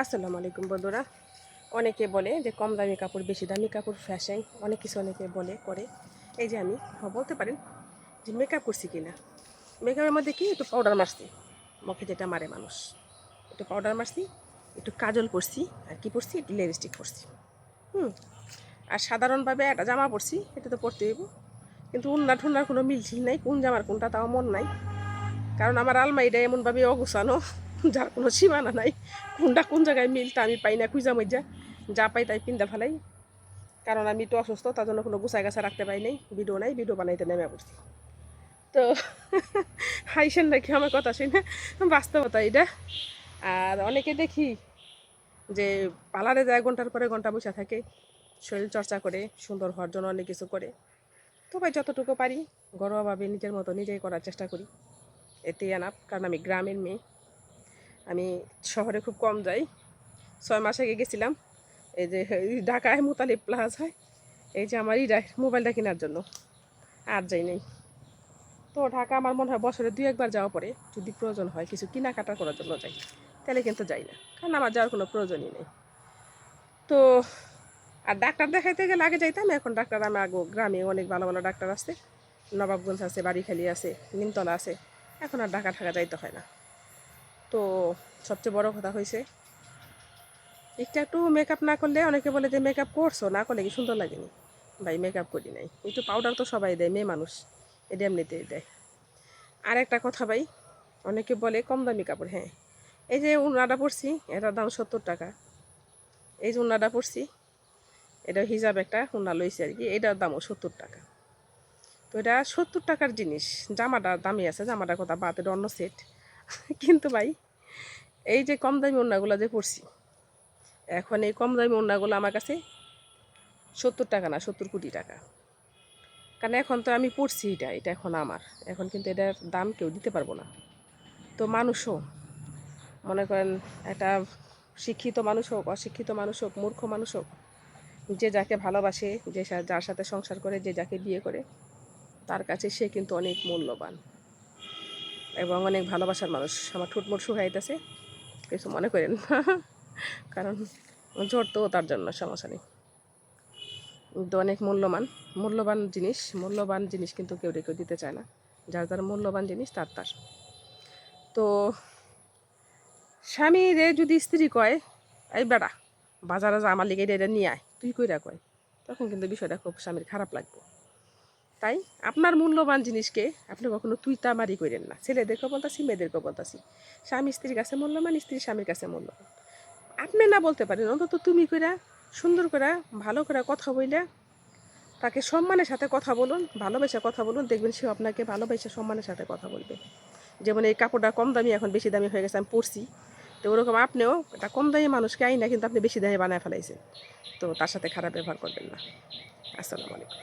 আসসালামু আলাইকুম বন্ধুরা। অনেকে বলে যে কম দামি কাপড় বেশি দামি কাপড় ফ্যাশন অনেক কিছু অনেকে বলে করে। এই যে আমি বলতে পারেন যে মেকআপ করছি কিনা, মেকআপের মধ্যে কি একটু পাউডার মারছি, মুখে যেটা মারে মানুষ, একটু পাউডার মারছি, একটু কাজল পরছি, আর কি পরছি একটু লিপস্টিক পরছি। আর সাধারণভাবে একটা জামা পরছি, এটা তো পরতে হইব, কিন্তু উন্না ঠুন্নার কোনো মিল নেই, কোন জামার কোনটা তাও মন নাই। কারণ আমার আলমারিটা এমনভাবে অগুছানো, যার কোনো সীমানা নাই, কোনটা কোন জায়গায় মিলটা আমি পাই না, খুঁজা মজা যা পাই তাই পিন্দা ফেলাই। কারণ আমি একটু অসুস্থ, তার জন্য কোনো গুছাই গাছা রাখতে পারি নাই, ভিডিও বানাইতে নেমে পড়ছি। তো হাইসেন নাকি আমার কথা শুনে, বাস্তবতা এটা। আর অনেকে দেখি যে পার্লারে যায় ঘন্টার পরে ঘন্টা বসে থাকে, শরীর চর্চা করে, সুন্দর হওয়ার জন্য অনেক কিছু করে। তো ভাই যতটুকু পারি ঘরোয়াভাবে নিজের মতো নিজেই করার চেষ্টা করি, এতেই আনাপ। কারণ আমি গ্রামের মেয়ে, আমি শহরে খুব কম যাই। 6 মাস আগে গেছিলাম এই যে ঢাকায় মুতালিব প্লাজায়, এই যে আমার মোবাইলটা কেনার জন্য, আর যাই নাই। তো ঢাকা আমার মনে হয় বছরে 2-1 বার যাওয়া পরে, যদি প্রয়োজন হয় কিছু কেনাকাটা করার জন্য যাই, তাহলে কিন্তু যাই না, কারণ আমার যাওয়ার কোনো প্রয়োজনই নেই। তো আর ডাক্তার দেখাইতে গেলে আগে যাইতাম, এখন ডাক্তার আমার গ্রামে অনেক ভালো ভালো ডাক্তার আছে, নবাবগঞ্জ আছে, বাড়িখালি আছে, নিমতলা আছে, এখন আর ঢাকা যাইতে হয় না। তো সবচেয়ে বড় কথা হয়েছে, একটু মেকআপ না করলে অনেকে বলে যে মেকআপ করছো, না করলে কি সুন্দর লাগেনি। ভাই মেকআপ করি নাই, একটু পাউডার তো সবাই দেয়, মেয়ে মানুষ এটা এমনিতেই দেয়। আর একটা কথা ভাই, অনেকে বলে কম দামি কাপড়, হ্যাঁ এই যে উন্নাটা পরছি এটার দাম 70 টাকা। এই যে উন্নাটা পরছি, এটা হিজাব একটা উন্না লইছি আর কি, এটার দামও 70 টাকা। তো এটা 70 টাকার জিনিস, জামাটার দামি আছে, জামাটার কথা বাদ, এটা অন্য সেট। কিন্তু ভাই এই যে কম দামি উন্নাগুলো যে পরছি, এখন এই কম দামি উন্নাগুলো আমার কাছে 70 টাকা না, 70 কোটি টাকা। কারণ এখন তো আমি পড়ছি, এটা এখন আমার, এখন কিন্তু এটার দাম কেউ দিতে পারবো না। তো মানুষও মনে করেন, একটা শিক্ষিত মানুষ হোক, অশিক্ষিত মানুষ হোক, মূর্খ মানুষ হোক, যে যাকে ভালোবাসে, যার সাথে সংসার করে, যে যাকে বিয়ে করে, তার কাছে সে কিন্তু অনেক মূল্যবান এবং অনেক ভালোবাসার মানুষ। আমার ঠোঁটমোট শুকাইতেছে, কিছু মনে করেন না। কারণ জ্বর তো তার জন্য, সমস্যা নেই। তো অনেক মূল্যবান জিনিস কিন্তু কেউ দিতে চায় না। যার যার মূল্যবান জিনিস তার। তো স্বামী রে যদি স্ত্রী কয়, এই বেড়া বাজারে যা, আমার লিগে এটা নিয়ে আয়, তুই কইরা কয়, তখন কিন্তু বিষয়টা খুব স্বামীর খারাপ লাগবে। তাই আপনার মূল্যবান জিনিসকে আপনি কখনো তুই তামারি করেন না। ছেলেদেরকেও বলতাছি, মেয়েদেরকেও বলতাছি, স্বামী স্ত্রীর কাছে মূল্যবান, স্ত্রী স্বামীর কাছে মূল্যবান। আপনি না বলতে পারেন, অন্তত তুমি কইরা, সুন্দর করে, ভালো করে কথা বইলে, তাকে সম্মানের সাথে কথা বলুন, ভালোবেসে কথা বলুন, দেখবেন সে আপনাকে ভালোবেসে সম্মানের সাথে কথা বলবে। যেমন এই কাপড়টা কম দামি, এখন বেশি দামি হয়ে গেছে, আমি পরছি। তো ওরকম আপনিও একটা কম দামি মানুষকে আই না, কিন্তু আপনি বেশি দামি বানায় ফেলাইছেন, তো তার সাথে খারাপ ব্যবহার করবেন না। আসসালামু আলাইকুম।